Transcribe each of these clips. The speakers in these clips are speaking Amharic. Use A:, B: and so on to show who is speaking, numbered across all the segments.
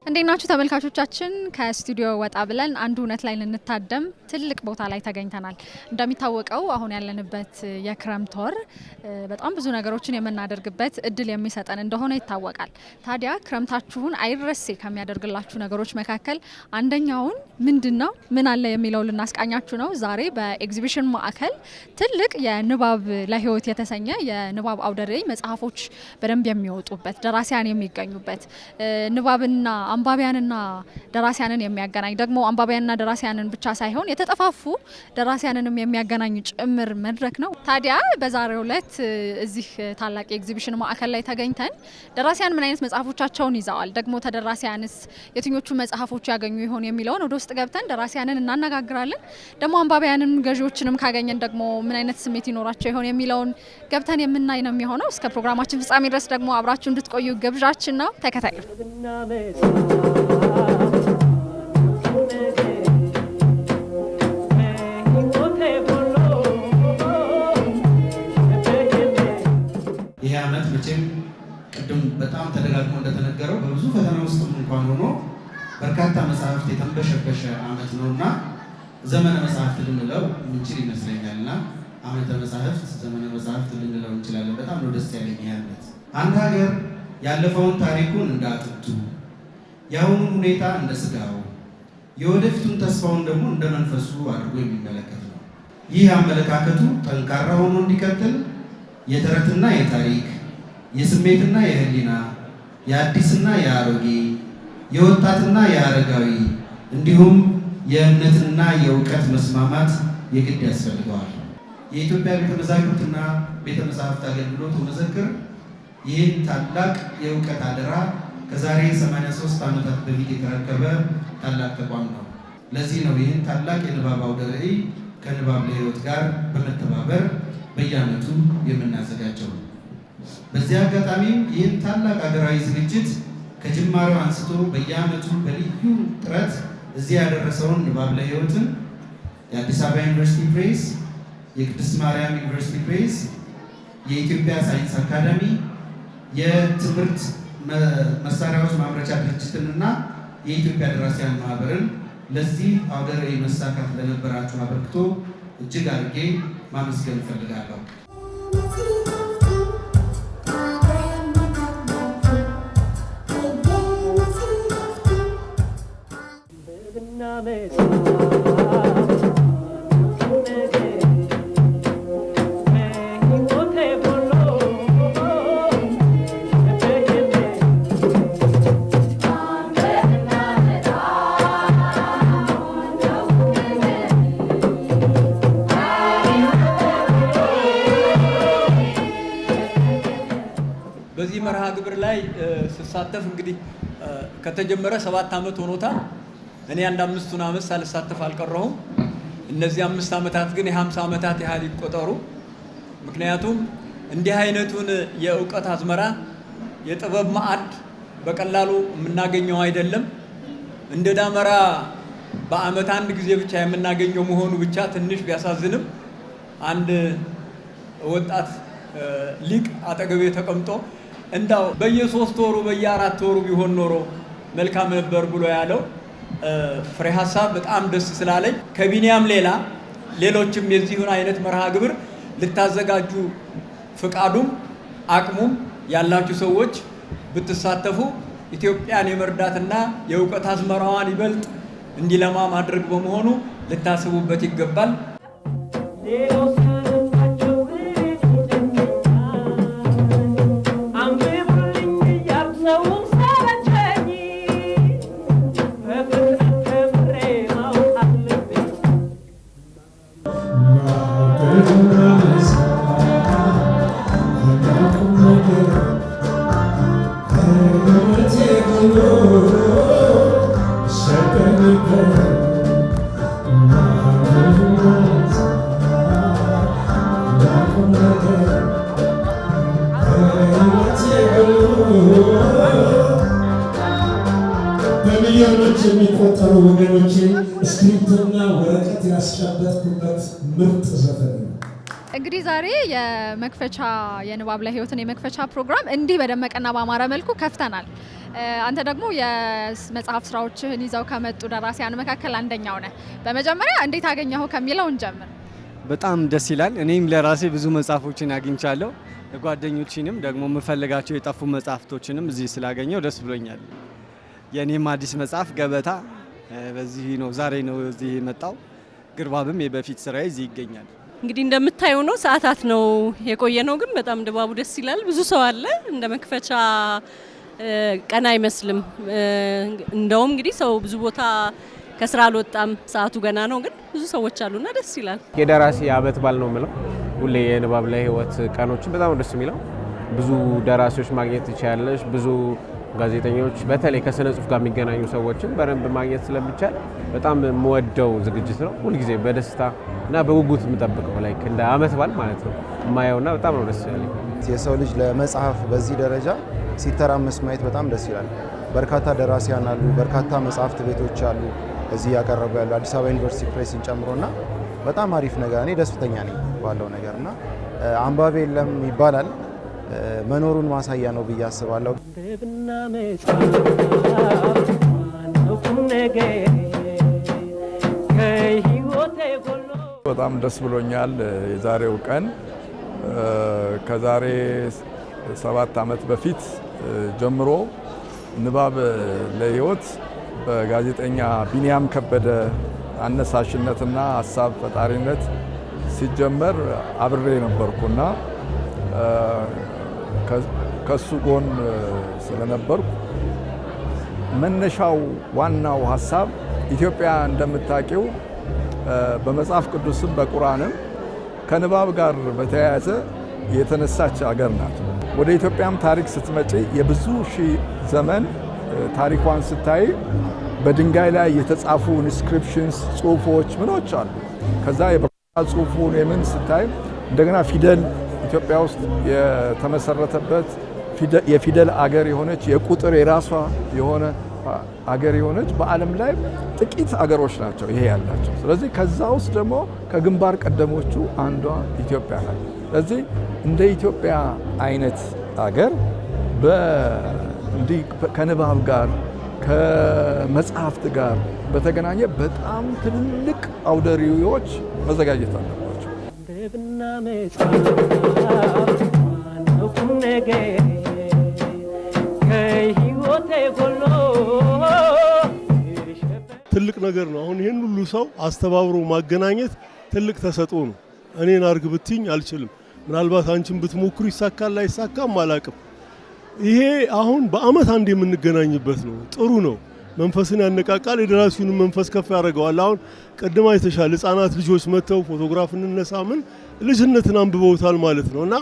A: እንዴት ናችሁ ተመልካቾቻችን? ከስቱዲዮ ወጣ ብለን አንድ እውነት ላይ ልንታደም ትልቅ ቦታ ላይ ተገኝተናል። እንደሚታወቀው አሁን ያለንበት የክረምት ወር በጣም ብዙ ነገሮችን የምናደርግበት እድል የሚሰጠን እንደሆነ ይታወቃል። ታዲያ ክረምታችሁን አይረሴ ከሚያደርግላችሁ ነገሮች መካከል አንደኛውን ምንድነው ምን አለ የሚለው ልናስቃኛችሁ ነው። ዛሬ በኤግዚቢሽን ማዕከል ትልቅ የንባብ ለህይወት የተሰኘ የንባብ አውደ ርዕይ መጽሐፎች በደንብ የሚወጡበት ደራሲያን የሚገኙበት ንባብና አንባቢያንና ደራሲያንን የሚያገናኝ ደግሞ አንባቢያንና ደራሲያንን ብቻ ሳይሆን የተጠፋፉ ደራሲያንንም የሚያገናኝ ጭምር መድረክ ነው። ታዲያ በዛሬው ዕለት እዚህ ታላቅ የኤግዚቢሽን ማዕከል ላይ ተገኝተን ደራሲያን ምን አይነት መጽሐፎቻቸውን ይዘዋል፣ ደግሞ ተደራሲያንስ የትኞቹ መጽሐፎች ያገኙ ይሆን የሚለውን ወደ ውስጥ ገብተን ደራሲያንን እናነጋግራለን። ደግሞ አንባቢያንን ገዢዎችንም ካገኘን ደግሞ ምን አይነት ስሜት ይኖራቸው ይሆን የሚለውን ገብተን የምናይ ነው የሚሆነው። እስከ ፕሮግራማችን ፍጻሜ ድረስ ደግሞ አብራችሁ እንድትቆዩ ግብዣችን ነው። ተከታዩ
B: ይሄ ዓመት መቼም ቅድም በጣም ተደጋግሞ እንደተነገረው በብዙ ፈተና ውስጥ እንኳን ሆኖ በርካታ መጽሐፍት የተንበሸበሸ ዓመት ነውና ዘመነ መጽሐፍት ልንለው እንችል ይመስለኛልና ዓመተ መጽሐፍት ዘመነ መጽሐፍት ልንለው እንችላለን። በጣም ነው ደስ ያለኝ ይሄ ዓመት። አንድ ሀገር ያለፈውን ታሪኩን እንዳጥንቱ የአሁኑን ሁኔታ እንደ ስጋው የወደፊቱን ተስፋውን ደግሞ እንደ መንፈሱ አድርጎ የሚመለከት ነው። ይህ አመለካከቱ ጠንካራ ሆኖ እንዲቀጥል የተረትና የታሪክ የስሜትና የህሊና የአዲስና የአሮጌ የወጣትና የአረጋዊ እንዲሁም የእምነትና የእውቀት መስማማት የግድ ያስፈልገዋል። የኢትዮጵያ ቤተ መዛግብትና ቤተ መጻሕፍት አገልግሎት መዘክር ይህን ታላቅ የእውቀት አደራ ከዛሬ 83 ዓመታት በፊት የተረከበ ታላቅ ተቋም ነው። ለዚህ ነው ይህን ታላቅ የንባብ አውደ ርዕይ ከንባብ ለህይወት ጋር በመተባበር በየዓመቱ የምናዘጋጀው። በዚህ አጋጣሚ ይህን ታላቅ ሀገራዊ ዝግጅት ከጅማሬው አንስቶ በየዓመቱ በልዩ ጥረት እዚህ ያደረሰውን ንባብ ለህይወትን የአዲስ አበባ ዩኒቨርሲቲ ፕሬስ፣ የቅድስት ማርያም ዩኒቨርሲቲ ፕሬስ፣ የኢትዮጵያ ሳይንስ አካዳሚ፣ የትምህርት መሳሪያዎች ማምረቻ ድርጅትንና የኢትዮጵያ ደራሲያን ማህበርን ለዚህ አውደ ርዕይ መሳካት ለነበራችሁ አበርክቶ እጅግ አድርጌ ማመስገን እፈልጋለሁ።
C: በዚህ መርሃ ግብር ላይ ስሳተፍ እንግዲህ ከተጀመረ 7 ዓመት ሆኖታል። እኔ አንድ 5 ዓመት ሳልሳተፍ አልቀረሁም። እነዚህ 5 ዓመታት ግን የ50 ዓመታት ያህል ይቆጠሩ። ምክንያቱም እንዲህ አይነቱን የእውቀት አዝመራ የጥበብ ማዕድ በቀላሉ የምናገኘው አይደለም። እንደ ዳመራ በዓመት አንድ ጊዜ ብቻ የምናገኘው መሆኑ ብቻ ትንሽ ቢያሳዝንም አንድ ወጣት ሊቅ አጠገቤ ተቀምጦ እንዳው በየ3 ወሩ በየ4 ወሩ ቢሆን ኖሮ መልካም ነበር ብሎ ያለው ፍሬ ሐሳብ በጣም ደስ ስላለኝ ከቢኒያም ሌላ ሌሎችም የዚሁን አይነት መርሃ ግብር ልታዘጋጁ ፍቃዱም አቅሙም ያላችሁ ሰዎች ብትሳተፉ ኢትዮጵያን የመርዳትና የእውቀት አዝመራዋን ይበልጥ እንዲለማ ማድረግ በመሆኑ ልታስቡበት ይገባል።
D: በሚሊዮኖች የሚቆጠሩ ወገኖቼ እስክሪብቶና ወረቀት ያስጨበጥኩበት ምርጥ ዘፈን ነው።
A: እንግዲህ ዛሬ የመክፈቻ የንባብ ለህይወትን የመክፈቻ ፕሮግራም እንዲህ በደመቀና በአማረ መልኩ ከፍተናል። አንተ ደግሞ የመጽሐፍ ስራዎችህን ይዘው ከመጡ ደራሲያን መካከል አንደኛው ነህ። በመጀመሪያ እንዴት አገኘኸው ከሚለው እንጀምር።
E: በጣም ደስ ይላል። እኔም ለራሴ ብዙ መጽሐፎችን አግኝቻለሁ። ጓደኞችንም ደግሞ የምፈልጋቸው የጠፉ መጽሐፍቶችንም እዚህ ስላገኘው ደስ ብሎኛል። የኔም አዲስ መጽሐፍ ገበታ በዚህ ነው ዛሬ ነው እዚህ የመጣው። ግርባብም የበፊት ስራዬ እዚህ ይገኛል።
F: እንግዲህ እንደምታዩ ነው ሰዓታት ነው የቆየ ነው፣ ግን በጣም ድባቡ ደስ ይላል። ብዙ ሰው አለ። እንደ መክፈቻ ቀን አይመስልም። እንደውም እንግዲህ ሰው ብዙ ቦታ ከስራ አልወጣም፣ ሰዓቱ ገና ነው፣ ግን ብዙ ሰዎች አሉና ደስ ይላል።
G: የደራሲ አመት በዓል ነው የምለው። ሁሌ የንባብ ለህይወት ቀኖችን በጣም ደስ የሚለው ብዙ ደራሲዎች ማግኘት ትችላለሽ። ብዙ ጋዜጠኞች በተለይ ከስነ ጽሁፍ ጋር የሚገናኙ ሰዎችን በደንብ ማግኘት ስለሚቻል በጣም የምወደው ዝግጅት ነው። ሁልጊዜ በደስታ እና በጉጉት የምጠብቀው ላይክ እንደ አመት በዓል ማለት ነው የማየውና በጣም ነው ደስ ያለኝ።
H: የሰው ልጅ ለመጽሐፍ በዚህ ደረጃ ሲተራመስ ማየት በጣም ደስ ይላል። በርካታ ደራሲያን አሉ፣ በርካታ መጽሐፍት ቤቶች አሉ እዚህ ያቀረቡ ያሉ አዲስ አበባ ዩኒቨርሲቲ ፕሬስን ጨምሮና በጣም አሪፍ ነገር። እኔ ደስተኛ ነኝ ባለው ነገርና አንባቢ የለም ይባላል መኖሩን ማሳያ ነው ብዬ አስባለሁ።
I: በጣም ደስ ብሎኛል። የዛሬው ቀን ከዛሬ 7 ዓመት በፊት ጀምሮ ንባብ ለህይወት በጋዜጠኛ ቢንያም ከበደ አነሳሽነትና ሀሳብ ፈጣሪነት ሲጀመር አብሬ ነበርኩና ከሱ ጎን ስለነበርኩ መነሻው ዋናው ሀሳብ ኢትዮጵያ እንደምታውቂው በመጽሐፍ ቅዱስም በቁርአንም ከንባብ ጋር በተያያዘ የተነሳች ሀገር ናት። ወደ ኢትዮጵያም ታሪክ ስትመጪ የብዙ ሺህ ዘመን ታሪኳን ስታይ በድንጋይ ላይ የተጻፉ ኢንስክሪፕሽንስ ጽሁፎች ምኖች አሉ። ከዛ የበቃል ጽሁፉን የምን ስታይ እንደገና ፊደል ኢትዮጵያ ውስጥ የተመሰረተበት የፊደል አገር የሆነች የቁጥር የራሷ የሆነ አገር የሆነች በዓለም ላይ ጥቂት አገሮች ናቸው ይሄ ያላቸው። ስለዚህ ከዛ ውስጥ ደግሞ ከግንባር ቀደሞቹ አንዷ ኢትዮጵያ ናት። ስለዚህ እንደ ኢትዮጵያ አይነት አገር እንዲህ ከንባብ ጋር ከመጽሐፍት ጋር በተገናኘ በጣም ትልቅ አውደ ርዕዮች መዘጋጀት አለባቸው።
D: ትልቅ ነገር ነው። አሁን ይህን ሁሉ ሰው አስተባብሮ ማገናኘት ትልቅ ተሰጥኦ ነው። እኔን አርግ ብትኝ አልችልም። ምናልባት አንቺን ብትሞክሩ ይሳካል አይሳካም አላቅም። ይሄ አሁን በአመት አንድ የምንገናኝበት ነው። ጥሩ ነው። መንፈስን ያነቃቃል። የደራሲውንም መንፈስ ከፍ ያደርገዋል። አሁን ቅድማ የተሻለ ህጻናት ልጆች መጥተው ፎቶግራፍ እንነሳ ምን ልጅነትን አንብበውታል ማለት ነው እና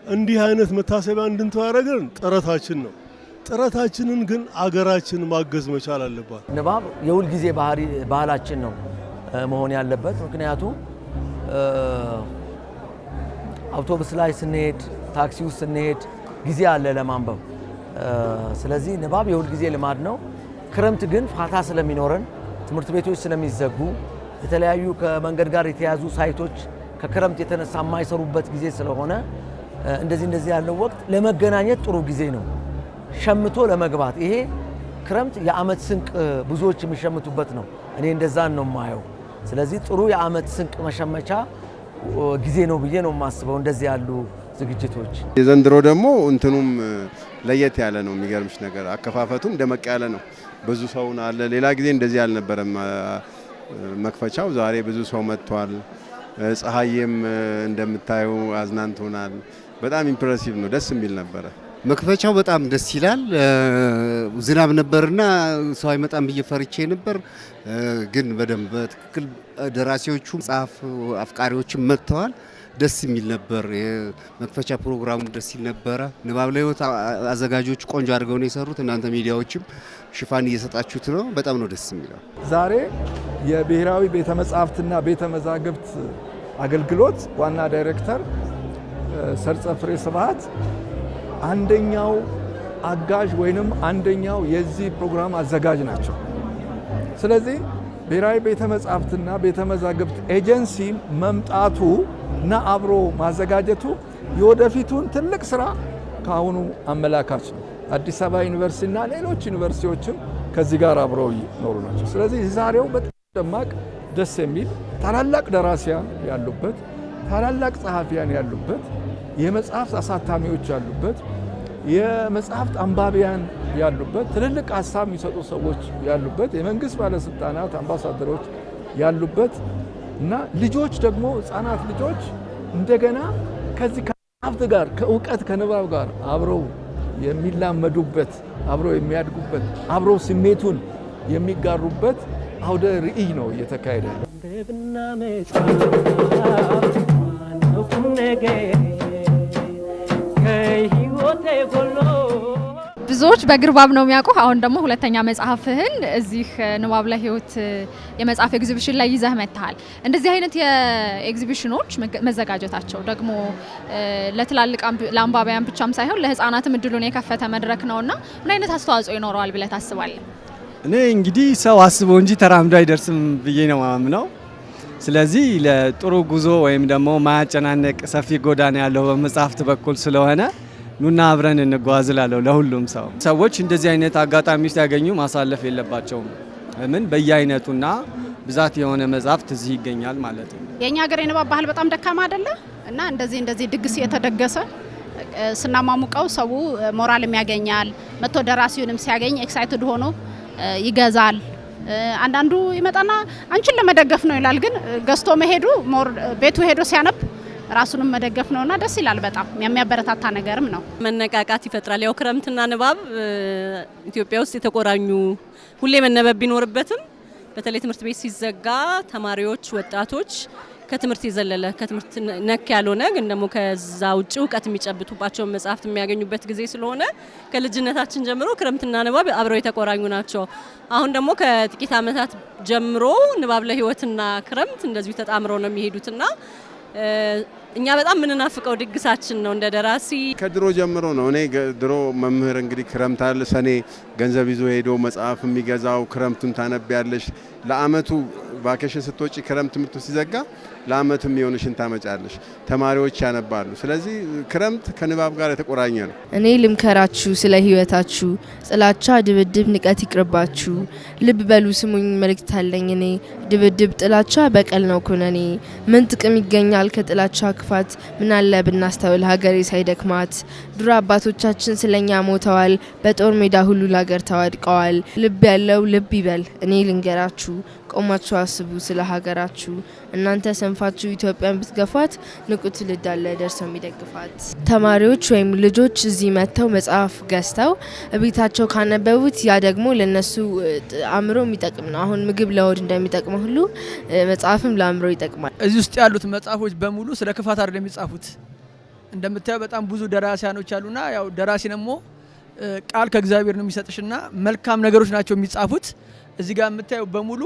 D: እንዲህ አይነት መታሰቢያ እንድንተው ያደረገን ጥረታችን ነው። ጥረታችንን ግን አገራችን ማገዝ መቻል አለባት።
J: ንባብ የሁል ጊዜ ባህላችን ነው መሆን ያለበት። ምክንያቱም አውቶቡስ ላይ ስንሄድ፣ ታክሲ ውስጥ ስንሄድ ጊዜ አለ ለማንበብ። ስለዚህ ንባብ የሁል ጊዜ ልማድ ነው። ክረምት ግን ፋታ ስለሚኖረን ትምህርት ቤቶች ስለሚዘጉ የተለያዩ ከመንገድ ጋር የተያዙ ሳይቶች ከክረምት የተነሳ የማይሰሩበት ጊዜ ስለሆነ እንደዚህ ያለው ወቅት ለመገናኘት ጥሩ ጊዜ ነው። ሸምቶ ለመግባት ይሄ ክረምት የአመት ስንቅ ብዙዎች የሚሸምቱበት ነው። እኔ እንደዛን ነው የማየው። ስለዚህ ጥሩ የአመት ስንቅ መሸመቻ ጊዜ ነው ብዬ ነው የማስበው እንደዚህ ያሉ ዝግጅቶች።
K: የዘንድሮ ደግሞ እንትኑም ለየት ያለ ነው። የሚገርምሽ ነገር አከፋፈቱም ደመቅ ያለ ነው። ብዙ ሰው አለ። ሌላ ጊዜ እንደዚህ አልነበረም መክፈቻው። ዛሬ ብዙ ሰው መጥቷል። ፀሐይም እንደምታዩ አዝናንቶናል። በጣም ኢምፕሬሲቭ ነው። ደስ የሚል ነበረ።
L: መክፈቻው በጣም ደስ ይላል። ዝናብ ነበርና ሰው አይመጣም ብዬ ፈርቼ ነበር፣ ግን በደንብ በትክክል ደራሲዎቹ መጽሐፍ አፍቃሪዎችም መጥተዋል። ደስ የሚል ነበር። የመክፈቻ ፕሮግራሙ ደስ ይል ነበረ። ንባብ ለህይወት አዘጋጆች ቆንጆ አድርገው ነው የሰሩት። እናንተ ሚዲያዎችም ሽፋን እየሰጣችሁት ነው። በጣም ነው ደስ የሚለው።
I: ዛሬ የብሔራዊ ቤተ መጻሕፍትና ቤተ መዛግብት አገልግሎት ዋና ዳይሬክተር ሰርጸ ፍሬ ስብሐት አንደኛው አጋዥ ወይንም አንደኛው የዚህ ፕሮግራም አዘጋጅ ናቸው። ስለዚህ ብሔራዊ ቤተ መጻሕፍትና ቤተ መዛግብት ኤጀንሲ መምጣቱ እና አብሮ ማዘጋጀቱ የወደፊቱን ትልቅ ስራ ከአሁኑ አመላካች ነው። አዲስ አበባ ዩኒቨርሲቲና ሌሎች ዩኒቨርሲቲዎችም ከዚህ ጋር አብረው ይኖሩ ናቸው። ስለዚህ ዛሬው በጣም ደማቅ ደስ የሚል ታላላቅ ደራሲያን ያሉበት፣ ታላላቅ ጸሐፊያን ያሉበት፣ የመጽሐፍት አሳታሚዎች ያሉበት፣ የመጽሐፍት አንባቢያን ያሉበት፣ ትልልቅ ሀሳብ የሚሰጡ ሰዎች ያሉበት፣ የመንግስት ባለስልጣናት አምባሳደሮች ያሉበት እና ልጆች ደግሞ ህፃናት ልጆች እንደገና ከዚህ ከመጽሐፍት ጋር ከእውቀት ከንባብ ጋር አብረው የሚላመዱበት፣ አብረው የሚያድጉበት፣ አብረው ስሜቱን የሚጋሩበት አውደ ርዕይ ነው እየተካሄደ ያለው።
A: ብዙዎች በግርባብ ነው የሚያውቁ። አሁን ደግሞ ሁለተኛ መጽሐፍህን እዚህ ንባብ ለህይወት የመጽሐፍ ኤግዚቢሽን ላይ ይዘህ መጥተሃል። እንደዚህ አይነት የኤግዚቢሽኖች መዘጋጀታቸው ደግሞ ለትላልቅ ለአንባቢያን ብቻም ሳይሆን ለህፃናትም እድሉን የከፈተ መድረክ ነውና ምን አይነት አስተዋጽኦ ይኖረዋል ብለህ ታስባለህ?
E: እኔ እንግዲህ ሰው አስቦ እንጂ ተራምዶ አይደርስም ብዬ ነው ማምነው። ስለዚህ ለጥሩ ጉዞ ወይም ደግሞ ማያጨናነቅ ሰፊ ጎዳና ያለው በመጽሐፍት በኩል ስለሆነ ኑና አብረን እንጓዝ እላለሁ ለሁሉም ሰው። ሰዎች እንደዚህ አይነት አጋጣሚ ሲያገኙ ማሳለፍ የለባቸውም። ምን በየአይነቱና ብዛት የሆነ መጽሐፍት እዚህ ይገኛል ማለት ነው።
M: የኛ ሀገር የንባብ ባህል በጣም ደካማ አይደለ እና እንደዚህ ድግስ የተደገሰ ስናማሙቀው ሰው ሞራልም ያገኛል። መጥቶ ደራሲውንም ሲያገኝ ኤክሳይትድ ሆኖ ይገዛል። አንዳንዱ ይመጣና አንቺን ለመደገፍ ነው ይላል። ግን ገዝቶ መሄዱ ቤቱ ሄዶ ሲያነብ ራሱንም መደገፍ ነውና ደስ ይላል። በጣም የሚያበረታታ ነገርም ነው።
F: መነቃቃት ይፈጥራል። ያው ክረምትና ንባብ ኢትዮጵያ ውስጥ የተቆራኙ ሁሌ መነበብ ቢኖርበትም በተለይ ትምህርት ቤት ሲዘጋ ተማሪዎች፣ ወጣቶች ከትምህርት የዘለለ ከትምህርት ነክ ያልሆነ ግን ደግሞ ከዛ ውጭ እውቀት የሚጨብጡባቸውን መጽሐፍት የሚያገኙበት ጊዜ ስለሆነ ከልጅነታችን ጀምሮ ክረምትና ንባብ አብረው የተቆራኙ ናቸው። አሁን ደግሞ ከጥቂት ዓመታት ጀምሮ ንባብ ለህይወትና ክረምት እንደዚሁ ተጣምረው ነው የሚሄዱትና እኛ በጣም ምንናፍቀው ድግሳችን ነው እንደ ደራሲ።
K: ከድሮ ጀምሮ ነው። እኔ ድሮ መምህር እንግዲህ ክረምት አለ ሰኔ ገንዘብ ይዞ ሄዶ መጽሐፍ የሚገዛው ክረምቱን ታነቢያለሽ። ለአመቱ ቫኬሽን ስትወጪ ክረምት ትምህርቱ ሲዘጋ ለአመቱ የሚሆንሽን ታመጫለሽ። ተማሪዎች ያነባሉ። ስለዚህ ክረምት ከንባብ ጋር የተቆራኘ ነው።
N: እኔ ልምከራችሁ ስለ ህይወታችሁ፣ ጥላቻ፣ ድብድብ፣ ንቀት ይቅርባችሁ። ልብ በሉ ስሙኝ መልእክት አለኝ እኔ። ድብድብ፣ ጥላቻ በቀል ነው ኩነኔ። ምን ጥቅም ይገኛል ከጥላቻ ክፋት? ምን አለ ብናስተውል ሀገሬ ሳይደክማት። ድሮ አባቶቻችን ስለኛ ሞተዋል፣ በጦር ሜዳ ሁሉ ላገር ተዋድቀዋል። ልብ ያለው ልብ ይበል። እኔ ልንገራችሁ ቆማችሁ አስቡ ስለ ሀገራችሁ። እናንተ ሰንፋችሁ ኢትዮጵያን ብትገፏት ንቁ ትውልድ አለ ደርሰው የሚደግፋት። ተማሪዎች ወይም ልጆች እዚህ መጥተው መጽሐፍ ገዝተው ቤታቸው ካነበቡት ያ ደግሞ ለነሱ አእምሮ የሚጠቅም ነው። አሁን ምግብ ለሆድ እንደሚጠቅመው ሁሉ መጽሐፍም ለአእምሮ ይጠቅማል።
O: እዚህ ውስጥ ያሉት መጽሐፎች በሙሉ ስለ ክፋት አይደለም የሚጻፉት። እንደምታየው በጣም ብዙ ደራሲያኖች አሉና ያው ደራሲ ደግሞ ቃል ከእግዚአብሔር ነው የሚሰጥሽና መልካም ነገሮች ናቸው የሚጻፉት። እዚህ ጋር የምታየው በሙሉ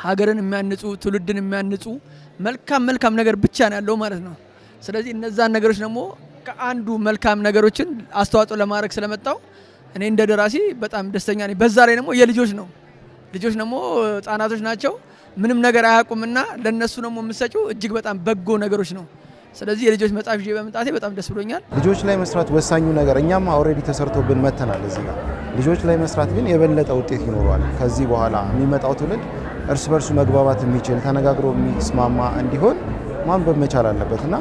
O: ሀገርን የሚያንጹ ትውልድን የሚያንጹ መልካም ነገር ብቻ ነው ያለው ማለት ነው። ስለዚህ እነዛን ነገሮች ደግሞ ከአንዱ መልካም ነገሮችን አስተዋጽኦ ለማድረግ ስለመጣው እኔ እንደ ደራሲ በጣም ደስተኛ ነኝ። በዛ ላይ ደግሞ የልጆች ነው። ልጆች ደግሞ ህጻናቶች ናቸው፣ ምንም ነገር አያውቁምና ለነሱ ደግሞ የምሰጪው እጅግ በጣም በጎ ነገሮች ነው። ስለዚህ የልጆች መጽሐፍ ይዤ በመምጣቴ በጣም ደስ ብሎኛል።
H: ልጆች ላይ መስራት ወሳኙ ነገር እኛም ኦልሬዲ ተሰርቶብን መተናል እዚህ ጋር። ልጆች ላይ መስራት ግን የበለጠ ውጤት ይኖረዋል። ከዚህ በኋላ የሚመጣው ትውልድ እርስ በርሱ መግባባት የሚችል ተነጋግሮ የሚስማማ እንዲሆን ማንበብ መቻል አለበት እና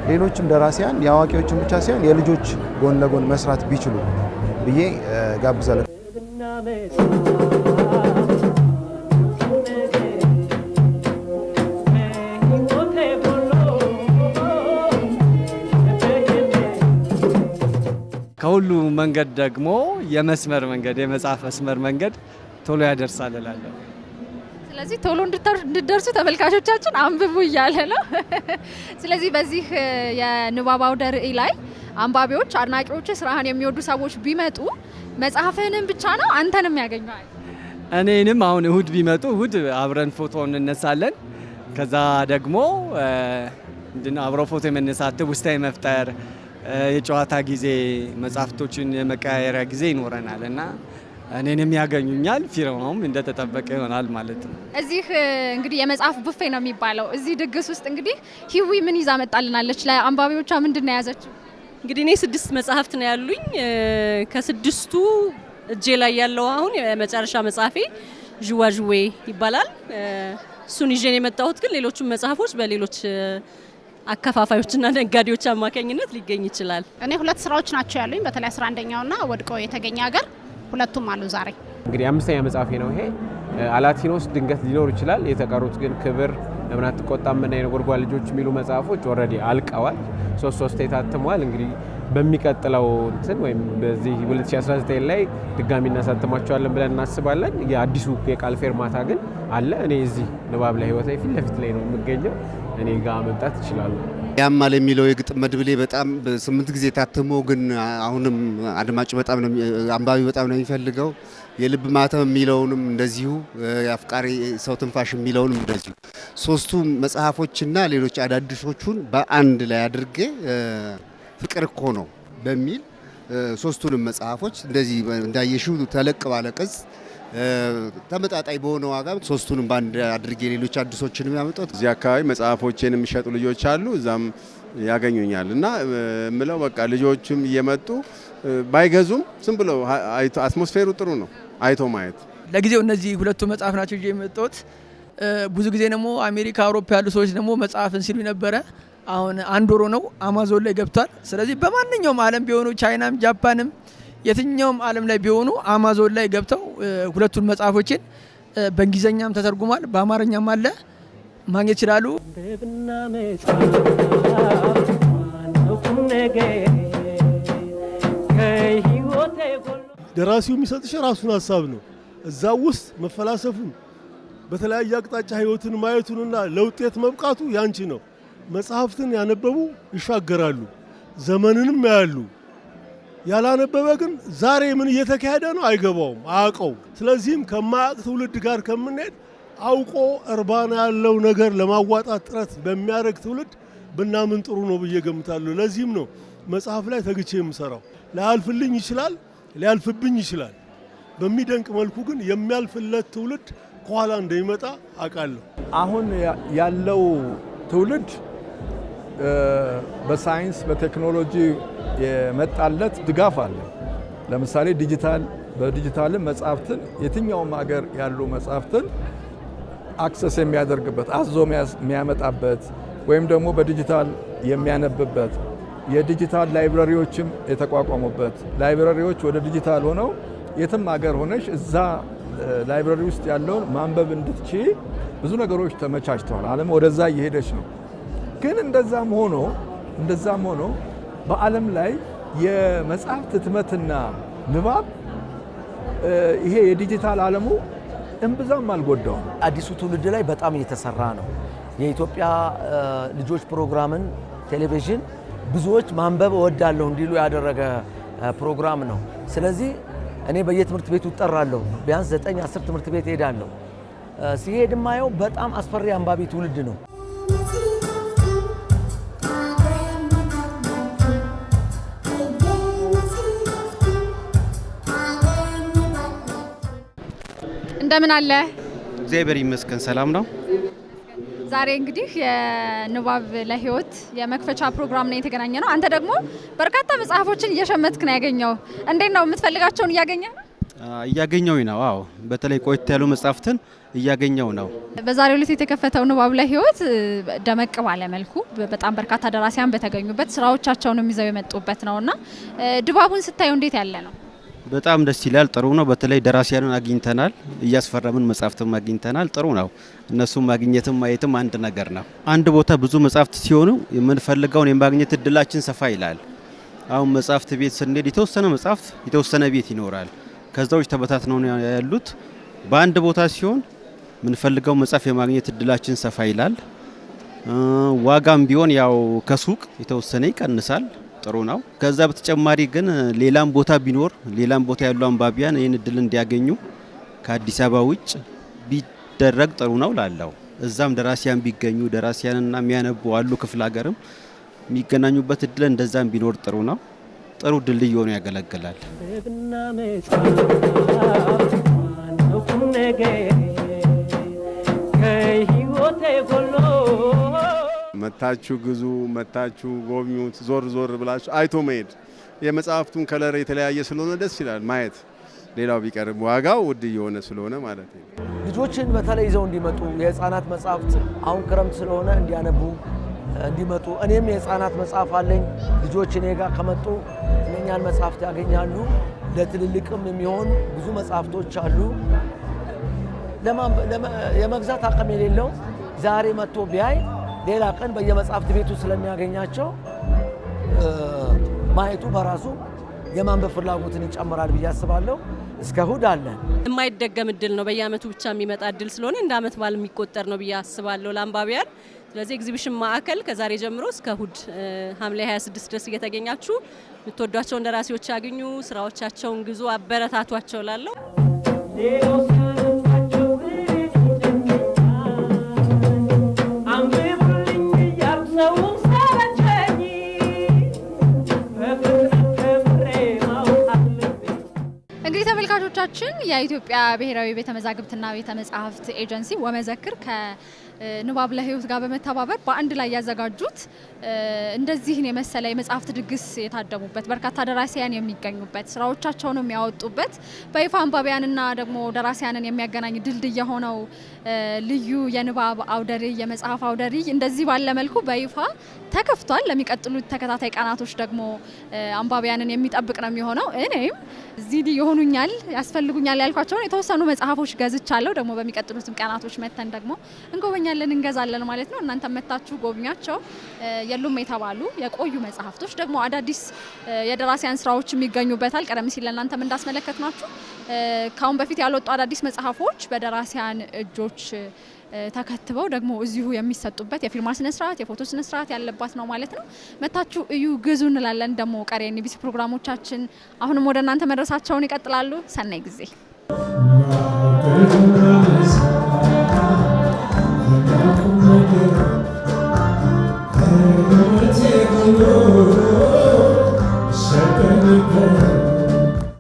H: ሌሎችም ደራሲያን የአዋቂዎችን ብቻ ሳይሆን የልጆች ጎን ለጎን መስራት ቢችሉ ብዬ ጋብዛለሁ።
E: ከሁሉ መንገድ ደግሞ የመስመር መንገድ የመጽሐፍ መስመር መንገድ ቶሎ ያደርሳል እላለሁ።
A: ስለዚህ ቶሎ እንድትደርሱ ተመልካቾቻችን አንብቡ እያለ ነው። ስለዚህ በዚህ የንባብ አውደ ርዕይ ላይ አንባቢዎች፣ አድናቂዎች፣ ስራህን የሚወዱ ሰዎች ቢመጡ መጽሐፍህንም ብቻ ነው አንተንም ያገኘዋል?
E: እኔንም አሁን እሁድ ቢመጡ እሁድ አብረን ፎቶ እንነሳለን። ከዛ ደግሞ አብረው ፎቶ የመነሳት ውስታ የመፍጠር የጨዋታ ጊዜ መጽሐፍቶችን የመቀያየሪያ ጊዜ ይኖረናል እና እኔንም ያገኙኛል። ፊርማውም እንደተጠበቀ ይሆናል ማለት ነው።
A: እዚህ እንግዲህ የመጽሐፍ ቡፌ ነው የሚባለው። እዚህ ድግስ ውስጥ እንግዲህ ሂዊ ምን ይዛ መጣልናለች? ለአንባቢዎቿ ምንድን ነው የያዘችው?
F: እንግዲህ እኔ 6 መጽሐፍት ነው ያሉኝ። ከ6ቱ እጄ ላይ ያለው አሁን የመጨረሻ መጽሐፌ ዥዋዥዌ ይባላል። እሱን ይዤ ነው የመጣሁት። ግን ሌሎቹም መጽሐፎች በሌሎች አከፋፋዮችና ነጋዴዎች አማካኝነት ሊገኝ ይችላል።
M: እኔ 2 ስራዎች ናቸው ያሉኝ። በተለይ 11ኛውና ወድቆ የተገኘ ሀገር ሁለቱም አሉ ዛሬ።
G: እንግዲህ 5ኛ መጽሐፌ ነው ይሄ። አላቲኖስ ድንገት ሊኖር ይችላል። የተቀሩት ግን ክብር፣ ለምን አትቆጣም እና የነጎድጓድ ልጆች የሚሉ መጽሐፎች ኦልሬዲ አልቀዋል። 3 የታትመዋል። እንግዲህ በሚቀጥለው እንትን ወይም በዚህ 2019 ላይ ድጋሚ እናሳትማቸዋለን ብለን እናስባለን። የአዲሱ የቃል ፌርማታ ግን አለ። እኔ እዚህ ንባብ ለህይወት ላይ ፊት ለፊት ላይ ነው የምገኘው። እኔ ጋር መምጣት ይችላሉ።
L: ያማል የሚለው የግጥም መድብሌ በጣም 8 ጊዜ ታትሞ ግን አሁንም አድማጭ በጣም ነው አንባቢ በጣም ነው የሚፈልገው። የልብ ማተም የሚለውንም እንደዚሁ የአፍቃሪ ሰው ትንፋሽ የሚለውንም እንደዚሁ 3ቱ መጽሐፎችና ሌሎች አዳዲሶቹን በአንድ ላይ አድርጌ ፍቅር እኮ ነው በሚል 3ቱንም መጽሐፎች እንደዚህ እንዳየሽው ተለቅ ባለ ቅጽ ተመጣጣኝ በሆነ ዋጋ 3ቱንም ባንድ አድርጌ ሌሎች አዲሶችንም ያመጣሁት።
K: እዚህ አካባቢ መጽሐፎችን የሚሸጡ ልጆች አሉ፣ እዛም ያገኙኛል እና ምለው በቃ ልጆችም እየመጡ ባይገዙም ዝም ብለው አትሞስፌሩ ጥሩ ነው አይቶ ማየት።
O: ለጊዜው እነዚህ 2ቱ መጽሐፍ ናቸው ይዤ የመጣሁት። ብዙ ጊዜ ደግሞ አሜሪካ፣ አውሮፓ ያሉ ሰዎች ደግሞ መጽሐፍን ሲሉ ነበረ። አሁን 1 ወር ነው አማዞን ላይ ገብቷል። ስለዚህ በማንኛውም ዓለም ቢሆኑ ቻይናም፣ ጃፓንም የትኛውም ዓለም ላይ ቢሆኑ አማዞን ላይ ገብተው 2ቱን መጽሐፎችን በእንግሊዘኛም ተተርጉሟል፣ በአማርኛም አለ ማግኘት ይችላሉ።
D: ደራሲው የሚሰጥሽ ራሱን ሀሳብ ነው። እዛ ውስጥ መፈላሰፉን በተለያየ አቅጣጫ ህይወትን ማየቱንና ለውጤት መብቃቱ ያንቺ ነው። መጽሐፍትን ያነበቡ ይሻገራሉ፣ ዘመንንም ያያሉ። ያላነበበ ግን ዛሬ ምን እየተካሄደ ነው አይገባውም፣ አያውቀውም። ስለዚህም ከማያውቅ ትውልድ ጋር ከምንሄድ አውቆ እርባና ያለው ነገር ለማዋጣት ጥረት በሚያደርግ ትውልድ ብናምን ጥሩ ነው ብዬ ገምታለሁ። ለዚህም ነው መጽሐፍ ላይ ተግቼ የምሰራው። ላያልፍልኝ ይችላል፣ ሊያልፍብኝ ይችላል። በሚደንቅ መልኩ ግን የሚያልፍለት ትውልድ ከኋላ እንደሚመጣ አውቃለሁ።
I: አሁን ያለው ትውልድ በሳይንስ በቴክኖሎጂ የመጣለት ድጋፍ አለ። ለምሳሌ በዲጂታልም መጽሐፍትን የትኛውም ሀገር ያሉ መጽሐፍትን አክሰስ የሚያደርግበት አዞ የሚያመጣበት ወይም ደግሞ በዲጂታል የሚያነብበት የዲጂታል ላይብረሪዎችም የተቋቋሙበት ላይብረሪዎች ወደ ዲጂታል ሆነው የትም ሀገር ሆነሽ እዛ ላይብረሪ ውስጥ ያለውን ማንበብ እንድትችይ ብዙ ነገሮች ተመቻችተዋል። ዓለም ወደዛ እየሄደች ነው። ግን እንደዛም ሆኖ በዓለም ላይ የመጽሐፍት ህትመትና ንባብ ይሄ የዲጂታል ዓለሙ እምብዛም አልጎዳውም።
J: አዲሱ ትውልድ ላይ በጣም እየተሰራ ነው። የኢትዮጵያ ልጆች ፕሮግራምን ቴሌቪዥን ብዙዎች ማንበብ እወዳለሁ እንዲሉ ያደረገ ፕሮግራም ነው። ስለዚህ እኔ በየትምህርት ቤቱ እጠራለሁ። ቢያንስ 9-10 ትምህርት ቤት ሄዳለሁ። ሲሄድ ማየው በጣም አስፈሪ አንባቢ ትውልድ ነው።
A: እንደምን አለ?
P: እግዚአብሔር ይመስገን ሰላም ነው።
A: ዛሬ እንግዲህ የንባብ ለህይወት የመክፈቻ ፕሮግራም ነው የተገናኘ ነው። አንተ ደግሞ በርካታ መጽሐፎችን እየሸመትክ ነው ያገኘው። እንዴት ነው የምትፈልጋቸውን እያገኘህ ነው?
P: እያገኘሁኝ ነው። አዎ በተለይ ቆይት ያሉ መጽሐፍትን እያገኘው ነው።
A: በዛሬው ዕለት የተከፈተው ንባብ ለህይወት ደመቅ ባለ መልኩ በጣም በርካታ ደራሲያን በተገኙበት ስራዎቻቸውንም ይዘው የመጡበት ነውና ድባቡን ስታዩ እንዴት ያለ ነው?
P: በጣም ደስ ይላል። ጥሩ ነው። በተለይ ደራሲያንን አግኝተናል፣ እያስፈረምን መጽሐፍትም አግኝተናል። ጥሩ ነው። እነሱም ማግኘትም ማየትም አንድ ነገር ነው። አንድ ቦታ ብዙ መጽሐፍት ሲሆኑ የምንፈልገውን የማግኘት እድላችን ሰፋ ይላል። አሁን መጽሐፍት ቤት ስንሄድ የተወሰነ መጽሐፍት የተወሰነ ቤት ይኖራል። ከዛዎች ተበታትነው ያሉት በአንድ ቦታ ሲሆን የምንፈልገው መጽሐፍ የማግኘት እድላችን ሰፋ ይላል። ዋጋም ቢሆን ያው ከሱቅ የተወሰነ ይቀንሳል። ጥሩ ነው። ከዛ በተጨማሪ ግን ሌላም ቦታ ቢኖር ሌላም ቦታ ያሉ አንባቢያን ይህን እድል እንዲያገኙ ከአዲስ አበባ ውጭ ቢደረግ ጥሩ ነው ላለው። እዛም ደራሲያን ቢገኙ ደራሲያንና የሚያነቡ አሉ ክፍለ ሀገርም የሚገናኙበት እድል እንደዛም ቢኖር ጥሩ ነው። ጥሩ ድልድይ ሆኖ ያገለግላል።
K: መታችሁ ግዙ፣ መታችሁ ጎብኙት። ዞር ዞር ብላችሁ አይቶ መሄድ የመጽሐፍቱን ከለር የተለያየ ስለሆነ ደስ ይላል ማየት። ሌላው ቢቀርብ ዋጋው ውድ እየሆነ ስለሆነ ማለት ነው።
J: ልጆችን በተለይ ይዘው እንዲመጡ የህፃናት መጽሐፍት አሁን ክረምት ስለሆነ እንዲያነቡ እንዲመጡ። እኔም የህፃናት መጽሐፍ አለኝ። ልጆች እኔ ጋር ከመጡ እነኛን መጽሐፍት ያገኛሉ። ለትልልቅም የሚሆን ብዙ መጽሐፍቶች አሉ። የመግዛት አቅም የሌለው ዛሬ መጥቶ ቢያይ ሌላ ቀን በየመጽሐፍት ቤቱ ስለሚያገኛቸው ማየቱ በራሱ የማንበብ ፍላጎትን ይጨምራል ብዬ አስባለሁ። እስከ እሁድ አለ።
F: የማይደገም እድል ነው። በየአመቱ ብቻ የሚመጣ እድል ስለሆነ እንደ አመት በዓል የሚቆጠር ነው ብዬ አስባለሁ ለአንባቢያን። ስለዚህ ኤግዚቢሽን ማዕከል ከዛሬ ጀምሮ እስከ እሁድ ሐምሌ 26 ድረስ እየተገኛችሁ የምትወዷቸውን ደራሲዎች ያገኙ፣ ስራዎቻቸውን ግዙ፣ አበረታቷቸው ላለው
A: እንግዲህ ተመልካቾቻችን የኢትዮጵያ ብሔራዊ ቤተ መዛግብትና ቤተ መጻሕፍት ኤጀንሲ ወመዘክር ከንባብ ለሕይወት ጋር በመተባበር በአንድ ላይ ያዘጋጁት እንደዚህን የመሰለ የመጽሐፍት ድግስ የታደሙበት በርካታ ደራሲያን የሚገኙበት ስራዎቻቸውን የሚያወጡበት በይፋ አንባቢያንና ደግሞ ደራሲያንን የሚያገናኝ ድልድይ የሆነው ልዩ የንባብ አውደ ርዕይ የመጽሐፍ አውደ ርዕይ እንደዚህ ባለ መልኩ በይፋ ተከፍቷል። ለሚቀጥሉት ተከታታይ ቀናቶች ደግሞ አንባቢያንን የሚጠብቅ ነው የሚሆነው። እኔም እዚህ ይሆኑኛል ያስፈልጉኛል ያልኳቸውን የተወሰኑ መጽሐፎች ገዝቻለሁ። ደግሞ በሚቀጥሉትም ቀናቶች መተን ደግሞ እንጎበኛለን እንገዛለን ማለት ነው። እናንተ መታችሁ ጎብኛቸው። የሉም የተባሉ የቆዩ መጽሐፍቶች ደግሞ አዳዲስ የደራሲያን ስራዎች የሚገኙበታል። ቀደም ሲል ለእናንተም እንዳስመለከትናችሁ ካሁን በፊት ያልወጡ አዳዲስ መጽሐፎች በደራሲያን እጆች ተከትበው ደግሞ እዚሁ የሚሰጡበት የፊርማ ስነ ስርዓት የፎቶ ስነ ስርዓት ያለባት ነው ማለት ነው። መታችሁ እዩ ግዙ እንላለን። ደግሞ ቀሪ የኤንቢሲ ፕሮግራሞቻችን አሁንም ወደ እናንተ መድረሳቸውን ይቀጥላሉ። ሰናይ ጊዜ